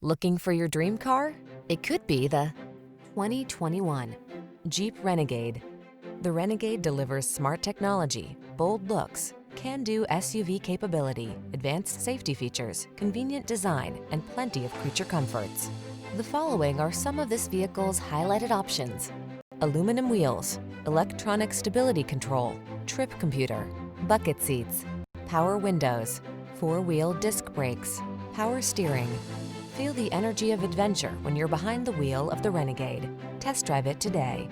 Looking for your dream car? It could be the 2021 Jeep Renegade. The Renegade delivers smart technology, bold looks, can-do SUV capability, advanced safety features, convenient design, and plenty of creature comforts. The following are some of this vehicle's highlighted options: aluminum wheels, electronic stability control, trip computer, bucket seats, power windows, four-wheel disc brakes, power steering. Feel the energy of adventure when you're behind the wheel of the Renegade. Test drive it today.